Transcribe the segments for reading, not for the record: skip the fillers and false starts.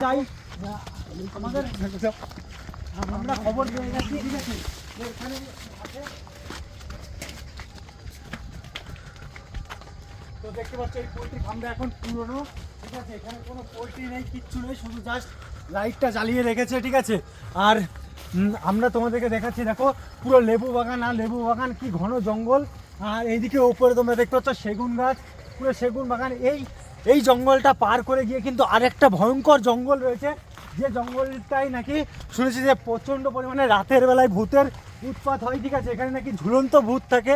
চাই আমাদের আমরা খবর পেয়ে গেছি, ঠিক আছে, এখানে আছে। তো দেখতে পাচ্ছ এই পোল্ট্রি ফার্মটা এখন পুরনো, ঠিক আছে, এখানে কোনো পোল্ট্রি নেই, কিচ্ছু নেই, শুধু জাস্ট লাইটটা জ্বালিয়ে রেখেছে, ঠিক আছে। আর আমরা তোমাদেরকে দেখাচ্ছি, দেখো পুরো লেবু বাগান, আর লেবু বাগান কি ঘন জঙ্গল। আর এইদিকে ওপরে তোমরা দেখতে পাচ্ছ সেগুন গাছ, পুরো সেগুন বাগান। এই জঙ্গলটা পার করে গিয়ে কিন্তু আরেকটা ভয়ঙ্কর জঙ্গল রয়েছে, যে জঙ্গলটাই নাকি শুনেছি যে প্রচণ্ড পরিমাণে রাতের বেলায় ভূতের উৎপাত হয়, ঠিক আছে। এখানে নাকি ঝুলন্ত ভূত থাকে।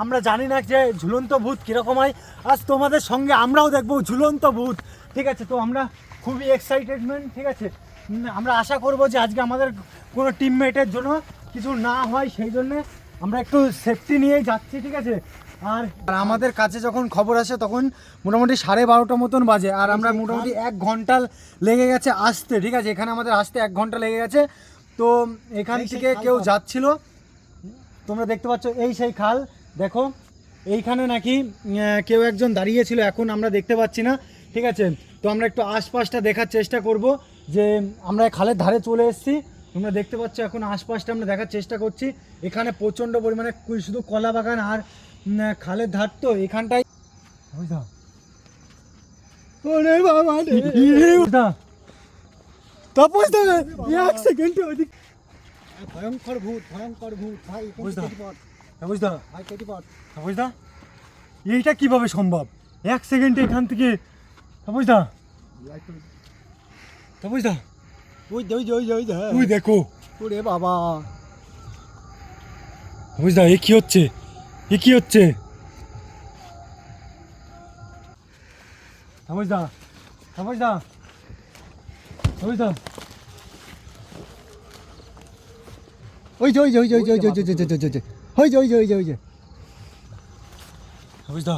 আমরা জানি না যে ঝুলন্ত ভূত কীরকম হয়, আজ তোমাদের সঙ্গে আমরাও দেখবো ঝুলন্ত ভূত, ঠিক আছে। তো আমরা খুবই এক্সাইটেডমেন্ট, ঠিক আছে। আমরা আশা করব যে আজকে আমাদের কোনো টিমমেটের জন্য কিছু না হয়, সেই জন্যে আমরা একটু সেফটি নিয়েই যাচ্ছি, ঠিক আছে। আর আমাদের কাছে যখন খবর আসে তখন মোটামুটি 12:30 মতন বাজে, আর আমরা মোটামুটি 1 ঘন্টা লেগে গেছে আসতে, ঠিক আছে। এখানে আমাদের আসতে 1 ঘন্টা লেগে গেছে। তো এখান থেকে কেউ যাচ্ছিল, তোমরা দেখতে পাচ্ছ এই সেই খাল, দেখো এইখানে নাকি কেউ একজন দাঁড়িয়েছিল, এখন আমরা দেখতে পাচ্ছি না, ঠিক আছে। তো আমরা একটু আশপাশটা দেখার চেষ্টা করব, যে আমরা খালের ধারে চলে এসেছি, তোমরা দেখতে পাচ্ছ এখন আশপাশটা আমরা দেখার চেষ্টা করছি। এখানে প্রচণ্ড পরিমাণে শুধু কলা বাগান আর খালের ধার, তো এখানটাই ভয়ঙ্কর ভূত, ভয়ঙ্কর ভূত ভাই, বুঝদা এইটা কিভাবে সম্ভব 1 সেকেন্ডে এখান থেকে, বুঝদা বুঝদা ওই দেখো, ওরে বাবা, বুঝদা এ কি হচ্ছে, এ কি হচ্ছে, বুঝদা বুঝদা বুঝদা, ওই যে ওই যে ওই যে ওই যে ওই যে ওই যে ওই যে ওই যে ওই যে ওই যে ওই যে বুঝদা,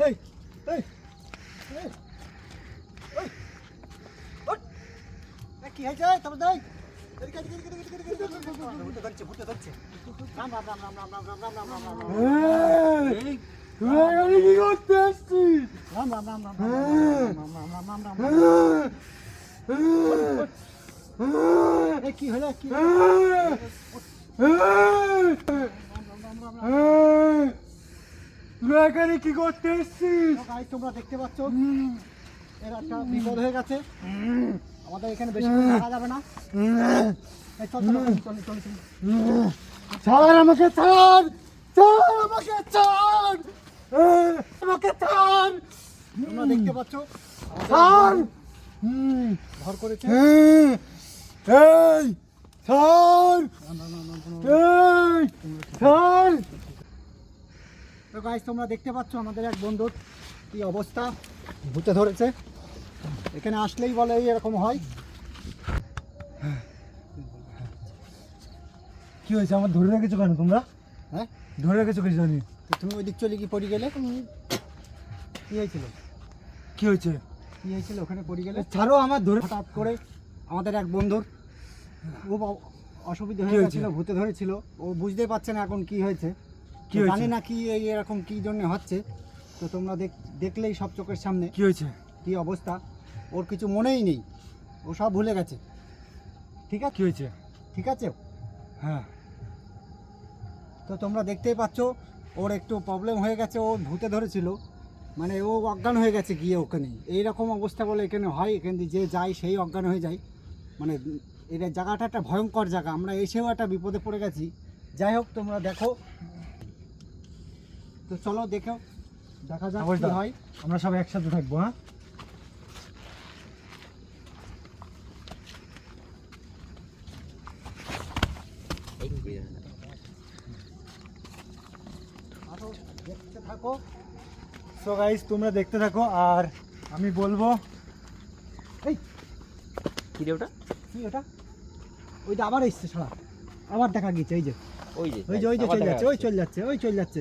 এই এই কি হয়েছে তবে দেখ, কি হলো কি এখানে কি করতে এসছিস? তোমরা দেখতে পাচ্ছ এর একটা বিপদ হয়ে গেছে, আমাদের এখানে বেশি থাকা যাবে না। ছাড় আমাকে, ছাড় ছাড় আমাকে, ছাড় আমাকে, ছাড়। তোমরা দেখতে পাচ্ছ ছাড়, ভর করেছে, এই ছাড়, এই ছাড়। তো গাইস তোমরা দেখতে পাচ্ছ আমাদের এক বন্ধুর কি অবস্থা, ভূতে ধরেছে। এখানে আসলেই বলে এরকম হয়। কি হয়েছে, আমার ধরে রেখেছো কেন তোমরা? হ্যাঁ ধরে রেখেছো কিছু জানি, তুমি ওই দিক চলে কি পড়ে গেলে? কি হয়েছিল, কি হয়েছে, কি হয়েছিল ওখানে পড়ে গেলে? ছাড়ো আমার, ধরে হঠাৎ করে আমাদের এক বন্ধুর ও অসুবিধা হয়ে গেছিল, ভূতে ধরেছিল, ও বুঝতে পারছে না এখন কি হয়েছে, কি জানি না কি এই এরকম কি জন্য হচ্ছে। তো তোমরা দেখলেই সব চোখের সামনে কি হয়েছে, কি অবস্থা, ওর কিছু মনেই নেই, ও সব ভুলে গেছে, ঠিক আছে। কি হয়েছে, ঠিক আছে, হ্যাঁ। তো তোমরা দেখতেই পাচ্ছ ওর একটু প্রবলেম হয়ে গেছে, ও ভূতে ধরেছিল, মানে ও অজ্ঞান হয়ে গেছে গিয়ে ওখানে, এইরকম অবস্থা বলে এখানে হয়, এখানে যে যায় সেই অজ্ঞান হয়ে যায়, মানে এটা জায়গাটা একটা ভয়ঙ্কর জায়গা, আমরা এসেও একটা বিপদে পড়ে গেছি। যাই হোক তোমরা দেখো, তো চলো দেখো, দেখা যাক কি হয়, আমরা সব একসাথে থাকবো। হ্যাঁ দেখতে থাকো। সো গাইস তোমরা দেখতে থাকো, আর আমি বলবো, এই কি রে ওটা, কি ওটা, ওই যে আবার এসছে সারা, আবার দেখা গেছে, এই যে ওই যে ওই যে ওই যে চলে যাচ্ছে, ওই চলে যাচ্ছে, ওই চলে যাচ্ছে,